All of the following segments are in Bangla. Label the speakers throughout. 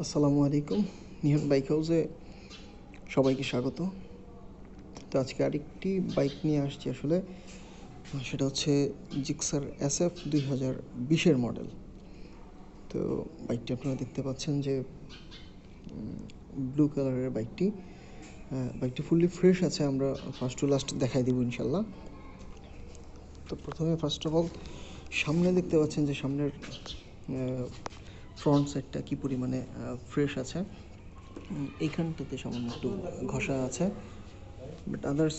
Speaker 1: আসসালামু আলাইকুম। নিহন বাইক হাউসে সবাইকে স্বাগত। তো আজকে আরেকটি বাইক নিয়ে আসছি আসলে, সেটা হচ্ছে জিক্সার SF 2020-এর মডেল। তো বাইকটি আপনারা দেখতে পাচ্ছেন যে ব্লু কালারের বাইকটি ফুললি ফ্রেশ আছে। আমরা ফার্স্ট টু লাস্ট দেখাই দেবো ইনশাল্লাহ। তো প্রথমে ফার্স্ট অফ অল সামনে দেখতে পাচ্ছেন যে সামনের ফ্রন্ট সাইডটা কী পরিমাণে ফ্রেশ আছে। এইখানটাতে সামান্য একটু ঘষা আছে, বাট আদার্স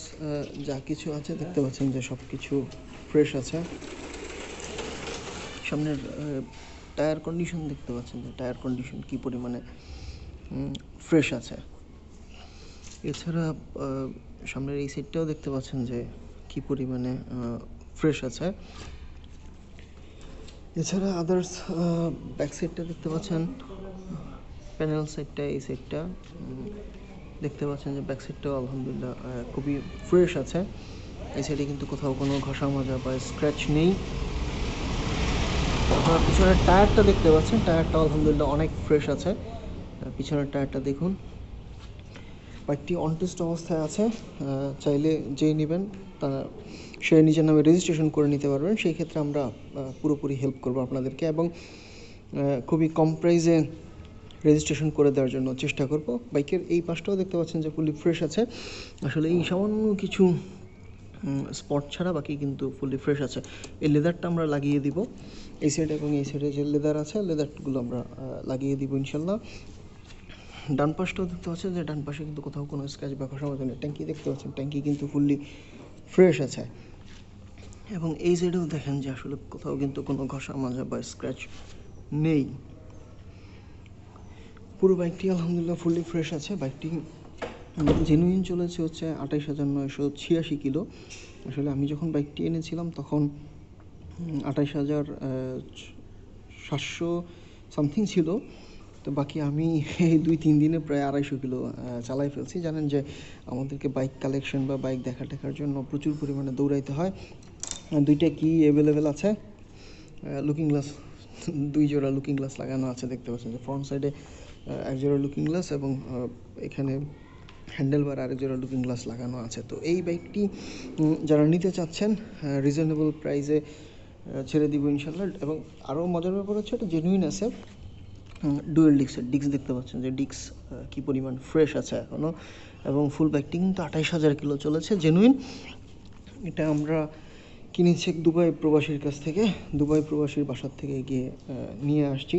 Speaker 1: যা কিছু আছে দেখতে পাচ্ছেন যে সব কিছু ফ্রেশ আছে। সামনের টায়ার কন্ডিশন দেখতে পাচ্ছেন যে টায়ার কন্ডিশন কী পরিমাণে ফ্রেশ আছে। এছাড়া সামনের এই সাইডটাও দেখতে পাচ্ছেন যে কী পরিমাণে ফ্রেশ আছে। এছাড়া আদার্স ব্যাক সাইডটা দেখতে পাচ্ছেন, প্যানেল সাইডটা, এই সাইডটা দেখতে পাচ্ছেন যে ব্যাক সাইডটাও আলহামদুলিল্লাহ খুবই ফ্রেশ আছে। এই সাইডে কিন্তু কোথাও কোনো ঘষা মাজা বা স্ক্র্যাচ নেই। আপনার পিছনের টায়ারটা দেখতে পাচ্ছেন, টায়ারটা আলহামদুলিল্লাহ অনেক ফ্রেশ আছে। পিছনের টায়ারটা দেখুন। বাইকটি অনটেস্ট অবস্থায় আছে। চাইলে যেই নেবেন সে নিজের নামে রেজিস্ট্রেশন করে নিতে পারবেন। সেই ক্ষেত্রে আমরা পুরোপুরি হেল্প করবো আপনাদেরকে এবং খুবই কম প্রাইসে রেজিস্ট্রেশন করে দেওয়ার জন্য চেষ্টা করব। বাইকের এই পাশটাও দেখতে পাচ্ছেন যে ফুলি ফ্রেশ আছে। আসলে এই সামান্য কিছু স্পট ছাড়া বাকি কিন্তু ফুলি ফ্রেশ আছে। এই লেদারটা আমরা লাগিয়ে দিব এই সাইড, এবং এই সাইডে যে লেদার আছে লেদারগুলো আমরা লাগিয়ে দিব ইনশাল্লাহ। ডান পাশটাও দেখতে পাচ্ছেন যে ডান পাশে কিন্তু কোথাও কোনো স্ক্র্যাচ বা ঘষা মাজা নেই। ট্যাঙ্কি দেখতে পাচ্ছেন, ট্যাঙ্কি কিন্তু ফুললি ফ্রেশ আছে। এবং এই সাইডেও দেখেন যে আসলে কোথাও কিন্তু কোনো ঘষা মাজা বা স্ক্র্যাচ নেই। পুরো বাইকটি আলহামদুলিল্লাহ ফুললি ফ্রেশ আছে। বাইকটি জেনুইন চলেছে হচ্ছে 28,986 কিলো। আসলে আমি যখন বাইকটি এনেছিলাম তখন 28,700 সামথিং ছিল। তো বাকি আমি এই 2-3 দিনে প্রায় 250 কিলো চালাই ফেলছি। জানেন যে আমাদেরকে বাইক কালেকশন বা বাইক দেখার জন্য প্রচুর পরিমাণে দৌড়াইতে হয়। 2টা কি অ্যাভেলেবেল আছে, লুকিং গ্লাস, 2 জোড়া লুকিং গ্লাস লাগানো আছে। দেখতে পাচ্ছেন যে ফ্রন্ট সাইডে 1 জোড়া লুকিং গ্লাস এবং এখানে হ্যান্ডেল বার আরেক জোড়া লুকিং গ্লাস লাগানো আছে। তো এই বাইকটি যারা নিতে চাচ্ছেন রিজনেবল প্রাইসে ছেড়ে দিব ইনশাল্লাহ। এবং আরও মজার ব্যাপার হচ্ছে এটা জেনুইন আছে। ডুয়েল ডিক্স দেখতে পাচ্ছেন যে ডিক্স কী পরিমাণ ফ্রেশ আছে এখনও। এবং ফুল বাইকটি কিন্তু 28,000 কিলো চলেছে, জেনুইন। এটা আমরা কিনেছি দুবাই প্রবাসীর কাছ থেকে, দুবাই প্রবাসীর বাসার থেকে গিয়ে নিয়ে আসছি।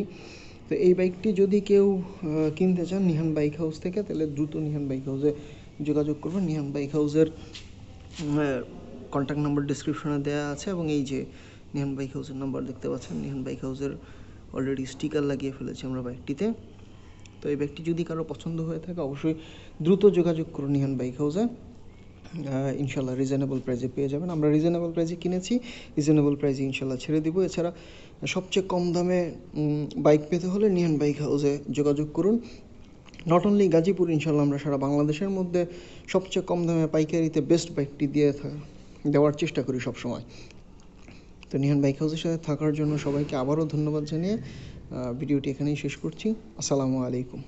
Speaker 1: তো এই বাইকটি যদি কেউ কিনতে চান নিহান বাইক হাউস থেকে, তাহলে দ্রুত নিহান বাইক হাউসে যোগাযোগ করবেন। নিহান বাইক হাউসের কন্ট্যাক্ট নাম্বার ডিসক্রিপশনে দেওয়া আছে, এবং এই যে নিহান বাইক হাউসের নাম্বার দেখতে পাচ্ছেন, নিহান বাইক হাউসের অলরেডি স্টিকার লাগিয়ে ফেলেছি আমরা বাইকটিতে। তো এই বাইকটি যদি কারো পছন্দ হয়ে থাকে অবশ্যই দ্রুত যোগাযোগ করুন নিহান বাইক হাউসে। ইনশাল্লাহ রিজনেবল প্রাইসে পেয়ে যাবেন। আমরা রিজনেবল প্রাইসে কিনেছি, রিজনেবল প্রাইসে ইনশাল্লাহ ছেড়ে দিব। এছাড়া সবচেয়ে কম দামে বাইক পেতে হলে নিহান বাইক হাউসে যোগাযোগ করুন। নট অনলি গাজীপুর, ইনশাল্লাহ আমরা সারা বাংলাদেশের মধ্যে সবচেয়ে কম দামে পাইকারিতে বেস্ট বাইকটি দেওয়ার চেষ্টা করি সবসময়। তো নিহান বাইক হাউসের সাথে থাকার জন্য সবাইকে আবারও ধন্যবাদ জানিয়ে ভিডিওটি এখানেই শেষ করছি। আসসালামু আলাইকুম।